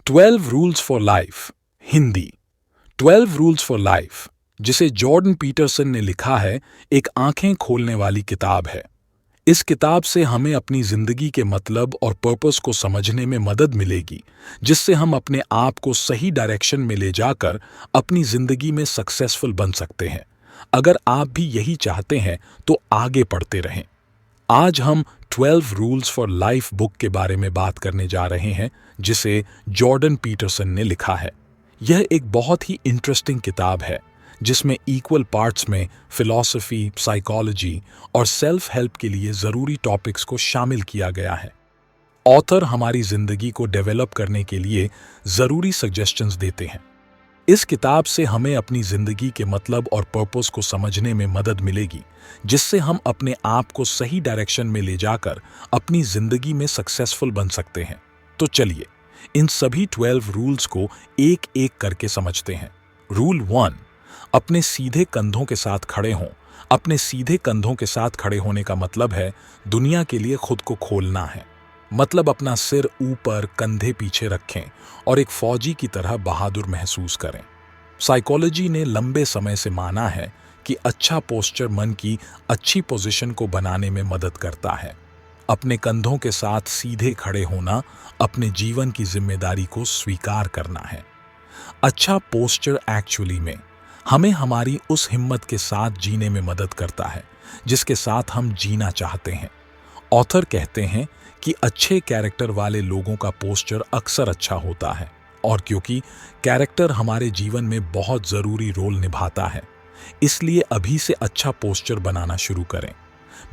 12 rules for life Hindi 12 rules for life, जिसे Jordan Peterson ने लिखा है, एक आंखें खोलने वाली किताब है। इस किताब से हमें अपनी जिंदगी के मतलब और पर्पस को समझने में मदद मिलेगी, जिससे हम अपने आप को सही डायरेक्शन में ले जाकर अपनी जिंदगी में सक्सेसफुल बन सकते हैं। अगर आप भी यही चाहते हैं तो आगे पढ़ते रहें। आज हम 12 रूल्स फॉर लाइफ बुक के बारे में बात करने जा रहे हैं, जिसे जॉर्डन पीटरसन ने लिखा है। यह एक बहुत ही इंटरेस्टिंग किताब है, जिसमें इक्वल पार्ट्स में फिलॉसफी, साइकोलॉजी और सेल्फ हेल्प के लिए ज़रूरी टॉपिक्स को शामिल किया गया है। ऑथर हमारी ज़िंदगी को डेवलप करने के लिए ज़रूरी सजेशंस देते हैं। इस किताब से हमें अपनी ज़िंदगी के मतलब और पर्पस को समझने में मदद मिलेगी, जिससे हम अपने आप को सही डायरेक्शन में ले जाकर अपनी ज़िंदगी में सक्सेसफुल बन सकते हैं। तो चलिए इन सभी 12 रूल्स को एक एक करके समझते हैं। रूल 1, अपने सीधे कंधों के साथ खड़े हों। अपने सीधे कंधों के साथ खड़े होने का मतलब है दुनिया के लिए खुद को खोलना है। मतलब अपना सिर ऊपर, कंधे पीछे रखें और एक फौजी की तरह बहादुर महसूस करें। साइकोलॉजी ने लंबे समय से माना है कि अच्छा पोस्चर मन की अच्छी पोजीशन को बनाने में मदद करता है। अपने कंधों के साथ सीधे खड़े होना अपने जीवन की जिम्मेदारी को स्वीकार करना है। अच्छा पोस्चर एक्चुअली में हमें हमारी उस हिम्मत के साथ जीने में मदद करता है जिसके साथ हम जीना चाहते हैं। ऑथर कहते हैं कि अच्छे कैरेक्टर वाले लोगों का पोस्चर अक्सर अच्छा होता है, और क्योंकि कैरेक्टर हमारे जीवन में बहुत ज़रूरी रोल निभाता है, इसलिए अभी से अच्छा पोस्चर बनाना शुरू करें।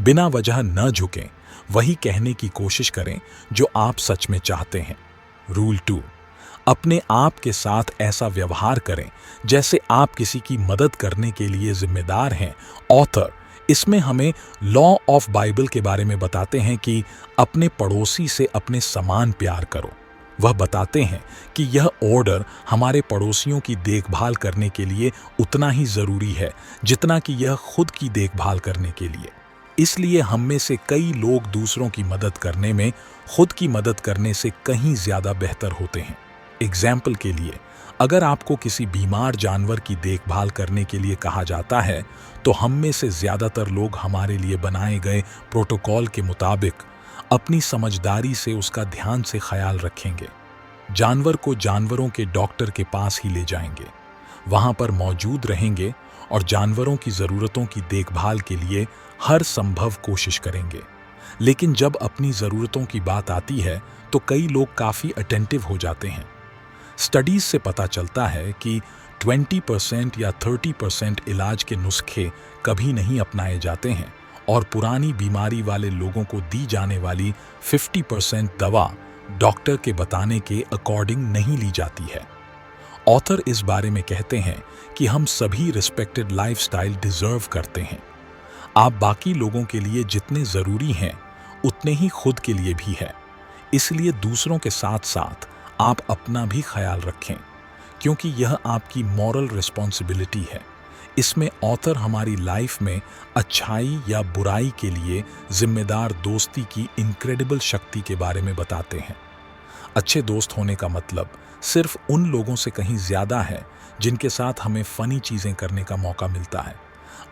बिना वजह न झुकें, वही कहने की कोशिश करें जो आप सच में चाहते हैं। रूल 2, अपने आप के साथ ऐसा व्यवहार करें जैसे आप किसी की मदद करने के लिए जिम्मेदार हैं। ऑथर इसमें हमें लॉ ऑफ बाइबल के बारे में बताते हैं कि अपने पड़ोसी से अपने समान प्यार करो। वह बताते हैं कि यह ऑर्डर हमारे पड़ोसियों की देखभाल करने के लिए उतना ही ज़रूरी है जितना कि यह खुद की देखभाल करने के लिए। इसलिए हम में से कई लोग दूसरों की मदद करने में खुद की मदद करने से कहीं ज़्यादा बेहतर होते हैं। एग्जाम्पल के लिए, अगर आपको किसी बीमार जानवर की देखभाल करने के लिए कहा जाता है, तो हम में से ज़्यादातर लोग हमारे लिए बनाए गए प्रोटोकॉल के मुताबिक अपनी समझदारी से उसका ध्यान से ख्याल रखेंगे। जानवर को जानवरों के डॉक्टर के पास ही ले जाएंगे, वहाँ पर मौजूद रहेंगे और जानवरों की ज़रूरतों की देखभाल के लिए हर संभव कोशिश करेंगे। लेकिन जब अपनी ज़रूरतों की बात आती है तो कई लोग काफ़ी अटेंटिव हो जाते हैं। स्टडीज से पता चलता है कि 20% या 30% इलाज के नुस्खे कभी नहीं अपनाए जाते हैं, और पुरानी बीमारी वाले लोगों को दी जाने वाली 50% दवा डॉक्टर के बताने के अकॉर्डिंग नहीं ली जाती है। ऑथर इस बारे में कहते हैं कि हम सभी रिस्पेक्टेड लाइफस्टाइल डिजर्व करते हैं। आप बाकी लोगों के लिए जितने ज़रूरी हैं उतने ही खुद के लिए भी है। इसलिए दूसरों के साथ साथ आप अपना भी ख्याल रखें, क्योंकि यह आपकी मॉरल रिस्पॉन्सिबिलिटी है। इसमें ऑथर हमारी लाइफ में अच्छाई या बुराई के लिए जिम्मेदार दोस्ती की इनक्रेडिबल शक्ति के बारे में बताते हैं। अच्छे दोस्त होने का मतलब सिर्फ उन लोगों से कहीं ज़्यादा है जिनके साथ हमें फ़नी चीज़ें करने का मौका मिलता है।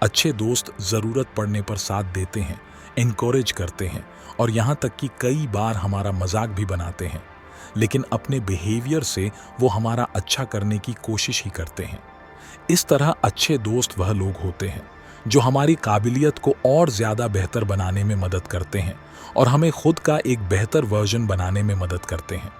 अच्छे दोस्त ज़रूरत पड़ने पर साथ देते हैं, इनकरेज करते हैं और यहाँ तक कि कई बार हमारा मजाक भी बनाते हैं, लेकिन अपने बिहेवियर से वो हमारा अच्छा करने की कोशिश ही करते हैं। इस तरह अच्छे दोस्त वह लोग होते हैं जो हमारी काबिलियत को और ज़्यादा बेहतर बनाने में मदद करते हैं और हमें खुद का एक बेहतर वर्जन बनाने में मदद करते हैं।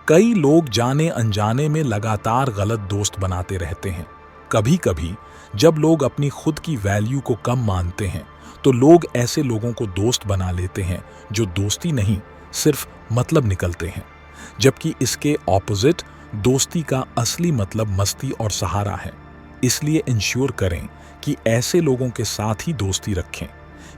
कई लोग जाने अनजाने में लगातार गलत दोस्त बनाते रहते हैं। कभी कभी जब लोग अपनी खुद की वैल्यू को कम मानते हैं तो लोग ऐसे लोगों को दोस्त बना लेते हैं जो दोस्ती नहीं, सिर्फ मतलब निकलते हैं, जबकि इसके ऑपोजिट दोस्ती का असली मतलब मस्ती और सहारा है। इसलिए इंश्योर करें कि ऐसे लोगों के साथ ही दोस्ती रखें।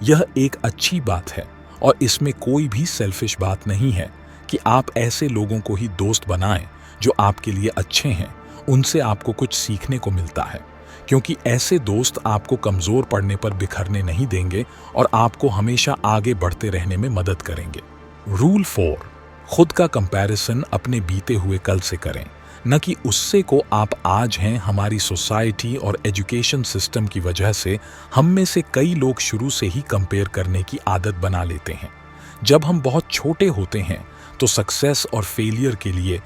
यह एक अच्छी बात है और इसमें कोई भी सेल्फिश बात नहीं है कि आप ऐसे लोगों को ही दोस्त बनाएं जो आपके लिए अच्छे हैं। उनसे आपको कुछ सीखने को मिलता है, क्योंकि ऐसे दोस्त आपको कमज़ोर पड़ने पर बिखरने नहीं देंगे और आपको हमेशा आगे बढ़ते रहने में मदद करेंगे। रूल 4, खुद का कंपैरिजन अपने बीते हुए कल से करें, न कि उससे को आप आज हैं। हमारी सोसाइटी और एजुकेशन सिस्टम की वजह से हम में से कई लोग शुरू से ही कंपेयर करने की आदत बना लेते हैं। जब हम बहुत छोटे होते हैं तो सक्सेस और फेलियर के लिए,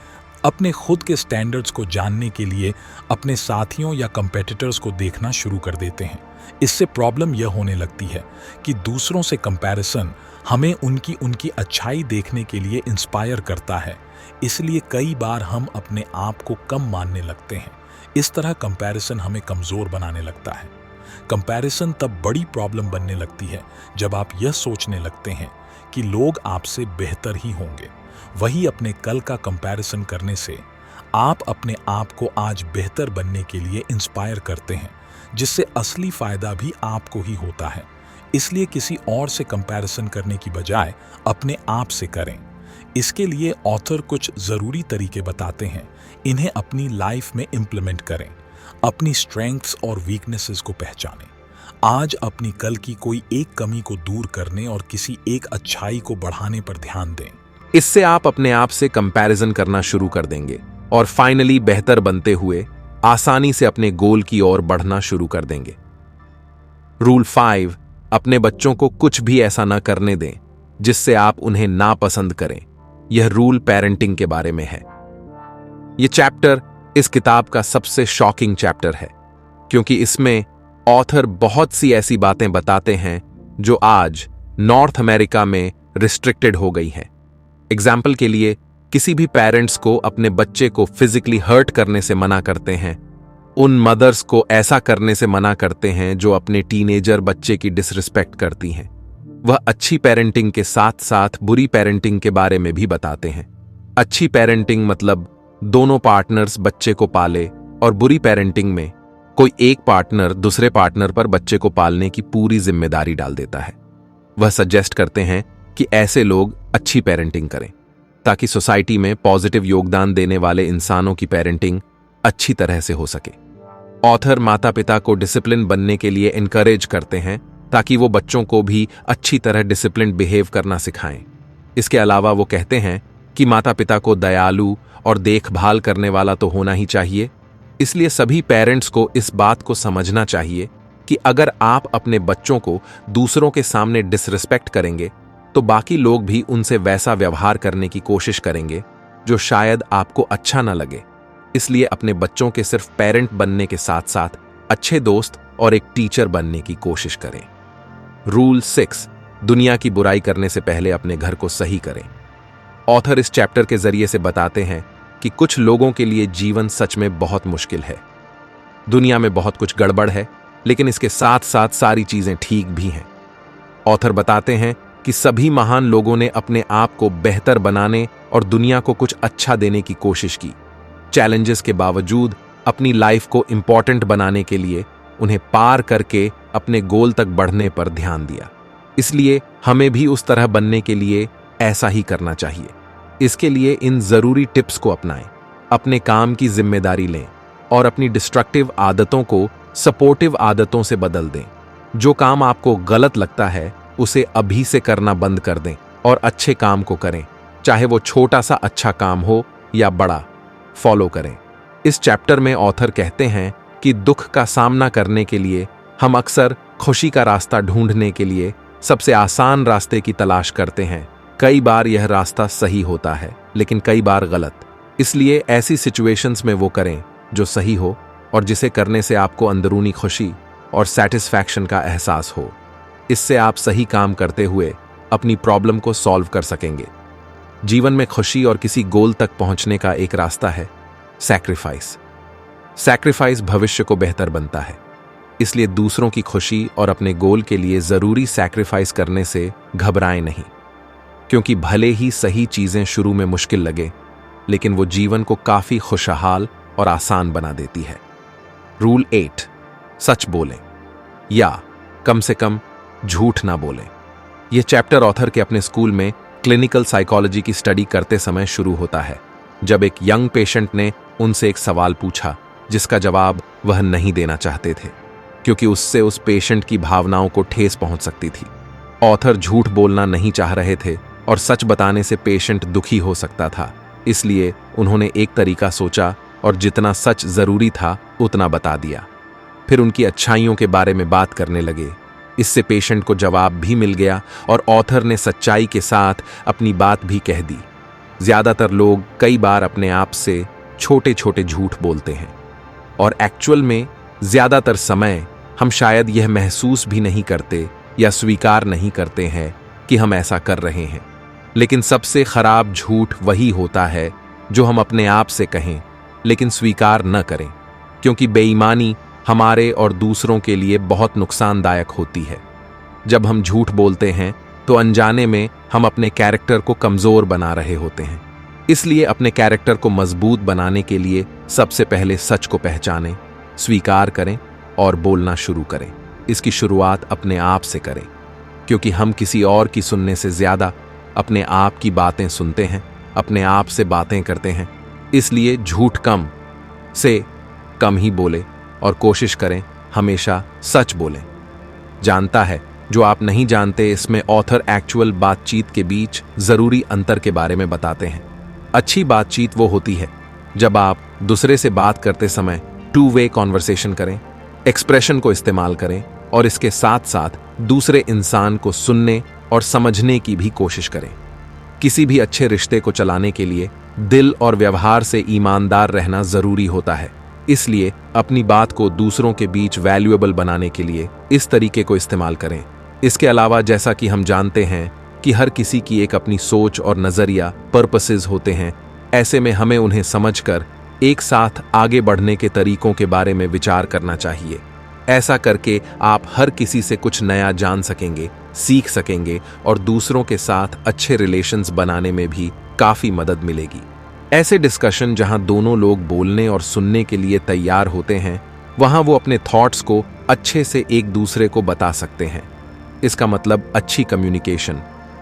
अपने खुद के स्टैंडर्ड्स को जानने के लिए अपने साथियों या कंपेटिटर्स को देखना शुरू कर देते हैं। इससे प्रॉब्लम यह होने लगती है कि दूसरों से कंपैरिजन हमें उनकी अच्छाई देखने के लिए इंस्पायर करता है, इसलिए कई बार हम अपने आप को कम मानने लगते हैं। इस तरह कंपैरिजन हमें कमज़ोर बनाने लगता है। कंपैरिजन तब बड़ी प्रॉब्लम बनने लगती है जब आप यह सोचने लगते हैं कि लोग आपसे बेहतर ही होंगे। वही अपने कल का कंपैरिजन करने से आप अपने आप को आज बेहतर बनने के लिए इंस्पायर करते हैं, जिससे असली फायदा भी आपको ही होता है। इसलिए किसी और से कंपैरिजन करने की बजाय अपने आप से करें। इसके लिए ऑथर कुछ ज़रूरी तरीके बताते हैं, इन्हें अपनी लाइफ में इम्प्लीमेंट करें। अपनी स्ट्रेंथ्स और वीकनेसेस को पहचानें। आज अपनी कल की कोई एक कमी को दूर करने और किसी एक अच्छाई को बढ़ाने पर ध्यान दें। इससे आप अपने आप से कंपैरिजन करना शुरू कर देंगे और फाइनली बेहतर बनते हुए आसानी से अपने गोल की ओर बढ़ना शुरू कर देंगे। रूल 5, अपने बच्चों को कुछ भी ऐसा न करने दें जिससे आप उन्हें नापसंद करें। यह रूल पेरेंटिंग के बारे में है। यह चैप्टर इस किताब का सबसे शॉकिंग चैप्टर है, क्योंकि इसमें ऑथर बहुत सी ऐसी बातें बताते हैं जो आज नॉर्थ अमेरिका में रिस्ट्रिक्टेड हो गई हैं। एग्जाम्पल के लिए, किसी भी पेरेंट्स को अपने बच्चे को फिजिकली हर्ट करने से मना करते हैं। उन मदर्स को ऐसा करने से मना करते हैं जो अपने टीनेजर बच्चे की डिसरिस्पेक्ट करती हैं। वह अच्छी पेरेंटिंग के साथ साथ बुरी पेरेंटिंग के बारे में भी बताते हैं। अच्छी पेरेंटिंग मतलब दोनों पार्टनर्स बच्चे को पाले, और बुरी पेरेंटिंग में कोई एक पार्टनर दूसरे पार्टनर पर बच्चे को पालने की पूरी जिम्मेदारी डाल देता है। वह सजेस्ट करते हैं कि ऐसे लोग अच्छी पेरेंटिंग करें ताकि सोसाइटी में पॉजिटिव योगदान देने वाले इंसानों की पेरेंटिंग अच्छी तरह से हो सके। ऑथर माता पिता को डिसिप्लिन बनने के लिए इनकरेज करते हैं ताकि वो बच्चों को भी अच्छी तरह डिसिप्लिन बिहेव करना सिखाएं। इसके अलावा वो कहते हैं कि माता पिता को दयालु और देखभाल करने वाला तो होना ही चाहिए। इसलिए सभी पेरेंट्स को इस बात को समझना चाहिए कि अगर आप अपने बच्चों को दूसरों के सामने डिसरिस्पेक्ट करेंगे तो बाकी लोग भी उनसे वैसा व्यवहार करने की कोशिश करेंगे जो शायद आपको अच्छा न लगे। इसलिए अपने बच्चों के सिर्फ पेरेंट बनने के साथ साथ अच्छे दोस्त और एक टीचर बनने की कोशिश करें। रूल 6, दुनिया की बुराई करने से पहले अपने घर को सही करें। ऑथर इस चैप्टर के जरिए से बताते हैं कि कुछ लोगों के लिए जीवन सच में बहुत मुश्किल है। दुनिया में बहुत कुछ गड़बड़ है, लेकिन इसके साथ साथ सारी चीजें ठीक भी हैं। ऑथर बताते हैं कि सभी महान लोगों ने अपने आप को बेहतर बनाने और दुनिया को कुछ अच्छा देने की कोशिश की। चैलेंजेस के बावजूद अपनी लाइफ को इंपॉर्टेंट बनाने के लिए उन्हें पार करके अपने गोल तक बढ़ने पर ध्यान दिया। इसलिए हमें भी उस तरह बनने के लिए ऐसा ही करना चाहिए। इसके लिए इन जरूरी टिप्स को अपनाएं, अपने काम की जिम्मेदारी लें और अपनी डिस्ट्रक्टिव आदतों को सपोर्टिव आदतों से बदल दें। जो काम आपको गलत लगता है उसे अभी से करना बंद कर दें और अच्छे काम को करें, चाहे वो छोटा सा अच्छा काम हो या बड़ा। फॉलो करें। इस चैप्टर में ऑथर कहते हैं कि दुख का सामना करने के लिए हम अक्सर खुशी का रास्ता ढूंढने के लिए सबसे आसान रास्ते की तलाश करते हैं। कई बार यह रास्ता सही होता है, लेकिन कई बार गलत। इसलिए ऐसी सिचुएशंस में वो करें जो सही हो और जिसे करने से आपको अंदरूनी खुशी और सैटिस्फैक्शन का एहसास हो। इससे आप सही काम करते हुए अपनी प्रॉब्लम को सॉल्व कर सकेंगे। जीवन में खुशी और किसी गोल तक पहुंचने का एक रास्ता है सैक्रिफाइस। सैक्रिफाइस भविष्य को बेहतर बनता है। इसलिए दूसरों की खुशी और अपने गोल के लिए जरूरी सैक्रिफाइस करने से घबराएं नहीं, क्योंकि भले ही सही चीजें शुरू में मुश्किल लगे, लेकिन वो जीवन को काफी खुशहाल और आसान बना देती है। रूल 8, सच बोलें या कम से कम झूठ ना बोलें। यह चैप्टर ऑथर के अपने स्कूल में क्लिनिकल साइकोलॉजी की स्टडी करते समय शुरू होता है, जब एक यंग पेशेंट ने उनसे एक सवाल पूछा जिसका जवाब वह नहीं देना चाहते थे, क्योंकि उससे उस पेशेंट की भावनाओं को ठेस पहुंच सकती थी। ऑथर झूठ बोलना नहीं चाह रहे थे, और सच बताने से पेशेंट दुखी हो सकता था। इसलिए उन्होंने एक तरीका सोचा और जितना सच जरूरी था उतना बता दिया। फिर उनकी अच्छाइयों के बारे में बात करने लगे। इससे पेशेंट को जवाब भी मिल गया और ऑथर ने सच्चाई के साथ अपनी बात भी कह दी। ज्यादातर लोग कई बार अपने आप से छोटे छोटे झूठ बोलते हैं और एक्चुअल में ज्यादातर समय हम शायद यह महसूस भी नहीं करते या स्वीकार नहीं करते हैं कि हम ऐसा कर रहे हैं। लेकिन सबसे खराब झूठ वही होता है जो हम अपने आप से कहें लेकिन स्वीकार न करें, क्योंकि बेईमानी हमारे और दूसरों के लिए बहुत नुकसानदायक होती है। जब हम झूठ बोलते हैं तो अनजाने में हम अपने कैरेक्टर को कमजोर बना रहे होते हैं। इसलिए अपने कैरेक्टर को मजबूत बनाने के लिए सबसे पहले सच को पहचानें, स्वीकार करें और बोलना शुरू करें। इसकी शुरुआत अपने आप से करें, क्योंकि हम किसी और की सुनने से ज्यादा अपने आप की बातें सुनते हैं, अपने आप से बातें करते हैं। इसलिए झूठ कम से कम ही बोले और कोशिश करें हमेशा सच बोलें। जानता है जो आप नहीं जानते, इसमें ऑथर एक्चुअल बातचीत के बीच जरूरी अंतर के बारे में बताते हैं। अच्छी बातचीत वो होती है जब आप दूसरे से बात करते समय टू वे कॉन्वर्सेशन करें, एक्सप्रेशन को इस्तेमाल करें और इसके साथ साथ दूसरे इंसान को सुनने और समझने की भी कोशिश करें। किसी भी अच्छे रिश्ते को चलाने के लिए दिल और व्यवहार से ईमानदार रहना जरूरी होता है। इसलिए अपनी बात को दूसरों के बीच वैल्यूएबल बनाने के लिए इस तरीके को इस्तेमाल करें। इसके अलावा जैसा कि हम जानते हैं कि हर किसी की एक अपनी सोच और नजरिया पर्पसेस होते हैं, ऐसे में हमें उन्हें समझकर एक साथ आगे बढ़ने के तरीकों के बारे में विचार करना चाहिए। ऐसा करके आप हर किसी से कुछ नया जान सकेंगे, सीख सकेंगे और दूसरों के साथ अच्छे रिलेशंस बनाने में भी काफी मदद मिलेगी। ऐसे डिस्कशन जहां दोनों लोग बोलने और सुनने के लिए तैयार होते हैं, वहां वो अपने थॉट्स को अच्छे से एक दूसरे को बता सकते हैं। इसका मतलब अच्छी कम्युनिकेशन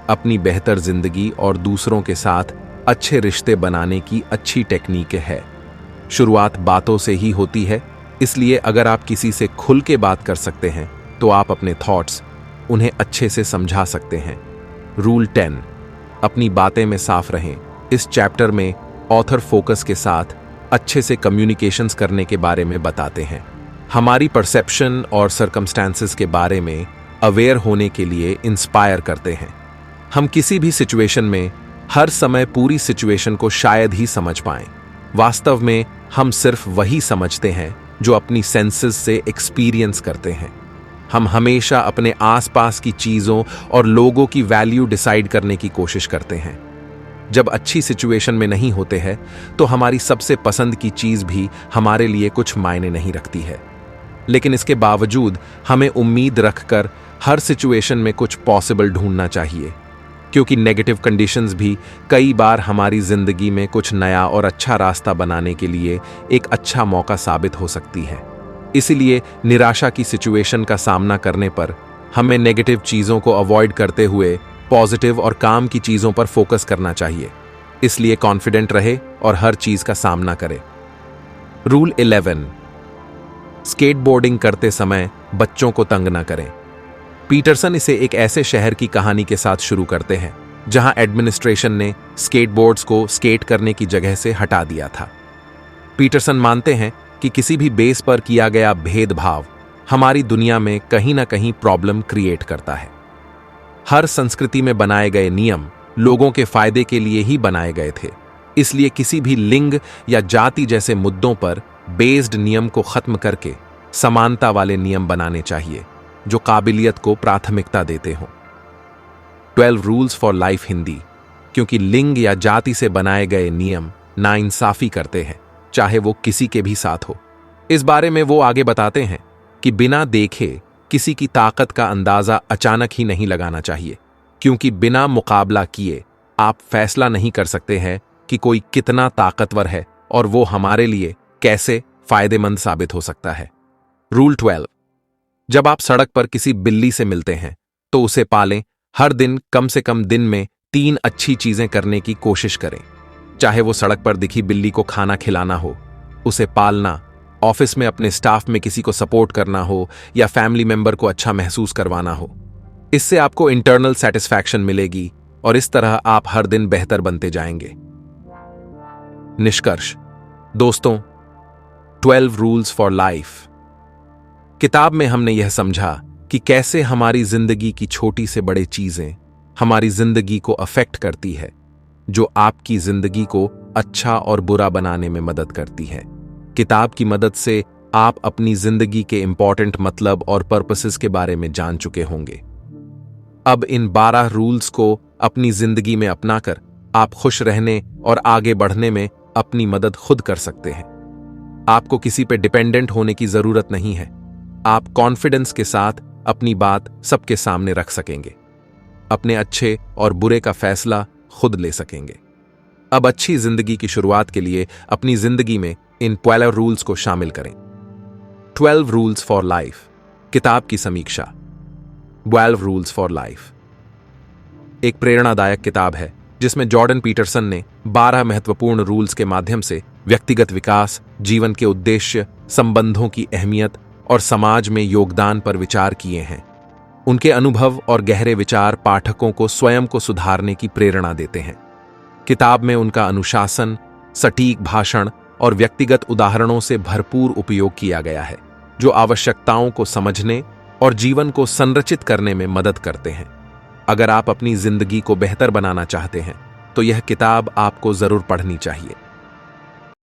अपनी बेहतर जिंदगी और दूसरों के साथ अच्छे रिश्ते बनाने की अच्छी टेक्निक है। शुरुआत बातों से ही होती है, इसलिए अगर आप किसी से खुल के बात कर सकते हैं तो आप अपने थॉट्स उन्हें अच्छे से समझा सकते हैं। रूल 10, अपनी बातें में साफ रहें। इस चैप्टर में ऑथर फोकस के साथ अच्छे से कम्युनिकेशंस करने के बारे में बताते हैं। हमारी परसेप्शन और सर्कमस्टेंसेस के बारे में अवेयर होने के लिए इंस्पायर करते हैं। हम किसी भी सिचुएशन में हर समय पूरी सिचुएशन को शायद ही समझ पाएं। वास्तव में हम सिर्फ वही समझते हैं जो अपनी सेंसेस से एक्सपीरियंस करते हैं। हम हमेशा अपने आसपास की चीजों और लोगों की वैल्यू डिसाइड करने की कोशिश करते हैं। जब अच्छी सिचुएशन में नहीं होते हैं तो हमारी सबसे पसंद की चीज भी हमारे लिए कुछ मायने नहीं रखती है। लेकिन इसके बावजूद हमें उम्मीद रखकर हर सिचुएशन में कुछ पॉसिबल ढूंढना चाहिए, क्योंकि नेगेटिव कंडीशंस भी कई बार हमारी जिंदगी में कुछ नया और अच्छा रास्ता बनाने के लिए एक अच्छा मौका साबित हो सकती है। इसीलिए निराशा की सिचुएशन का सामना करने पर हमें नेगेटिव चीजों को अवॉइड करते हुए पॉजिटिव और काम की चीजों पर फोकस करना चाहिए। इसलिए कॉन्फिडेंट रहे और हर चीज का सामना करे। रूल 11, स्केटबोर्डिंग करते समय बच्चों को तंग न करें। पीटरसन इसे एक ऐसे शहर की कहानी के साथ शुरू करते हैं जहां एडमिनिस्ट्रेशन ने स्केटबोर्ड्स को स्केट करने की जगह से हटा दिया था। पीटरसन मानते हैं कि किसी भी बेस पर किया गया भेदभाव हमारी दुनिया में कहीं ना कहीं प्रॉब्लम क्रिएट करता है। हर संस्कृति में बनाए गए नियम लोगों के फायदे के लिए ही बनाए गए थे। इसलिए किसी भी लिंग या जाति जैसे मुद्दों पर बेस्ड नियम को खत्म करके समानता वाले नियम बनाने चाहिए जो काबिलियत को प्राथमिकता देते हों। 12 रूल्स फॉर लाइफ हिंदी, क्योंकि लिंग या जाति से बनाए गए नियम नाइंसाफी करते हैं, चाहे वो किसी के भी साथ हो। इस बारे में वो आगे बताते हैं कि बिना देखे किसी की ताकत का अंदाजा अचानक ही नहीं लगाना चाहिए, क्योंकि बिना मुकाबला किए आप फैसला नहीं कर सकते हैं कि कोई कितना ताकतवर है और वो हमारे लिए कैसे फायदेमंद साबित हो सकता है। रूल 12, जब आप सड़क पर किसी बिल्ली से मिलते हैं तो उसे पालें। हर दिन कम से कम दिन में 3 अच्छी चीजें करने की कोशिश करें। चाहे वो सड़क पर दिखी बिल्ली को खाना खिलाना हो, उसे पालना, ऑफिस में अपने स्टाफ में किसी को सपोर्ट करना हो या फैमिली मेंबर को अच्छा महसूस करवाना हो। इससे आपको इंटरनल सेटिस्फैक्शन मिलेगी और इस तरह आप हर दिन बेहतर बनते जाएंगे। निष्कर्ष दोस्तों, 12 रूल्स फॉर लाइफ किताब में हमने यह समझा कि कैसे हमारी जिंदगी की छोटी से बड़ी चीजें हमारी जिंदगी को अफेक्ट करती है, जो आपकी जिंदगी को अच्छा और बुरा बनाने में मदद करती है। किताब की मदद से आप अपनी जिंदगी के इंपॉर्टेंट मतलब और पर्पसेस के बारे में जान चुके होंगे। अब इन 12 रूल्स को अपनी जिंदगी में अपनाकर आप खुश रहने और आगे बढ़ने में अपनी मदद खुद कर सकते हैं। आपको किसी पे डिपेंडेंट होने की जरूरत नहीं है। आप कॉन्फिडेंस के साथ अपनी बात सबके सामने रख सकेंगे, अपने अच्छे और बुरे का फैसला खुद ले सकेंगे। अब अच्छी जिंदगी की शुरुआत के लिए अपनी जिंदगी में इन 12 रूल्स को शामिल करें। 12 रूल्स फॉर लाइफ किताब की समीक्षा। 12 रूल्स फॉर लाइफ एक प्रेरणादायक किताब है जिसमें जॉर्डन पीटरसन ने 12 महत्वपूर्ण रूल्स के माध्यम से व्यक्तिगत विकास, जीवन के उद्देश्य, संबंधों की अहमियत और समाज में योगदान पर विचार किए हैं। उनके अनुभव और गहरे विचार पाठकों को स्वयं को सुधारने की प्रेरणा देते हैं। किताब में उनका अनुशासन, सटीक भाषण और व्यक्तिगत उदाहरणों से भरपूर उपयोग किया गया है, जो आवश्यकताओं को समझने और जीवन को संरचित करने में मदद करते हैं। अगर आप अपनी जिंदगी को बेहतर बनाना चाहते हैं, तो यह किताब आपको जरूर पढ़नी चाहिए।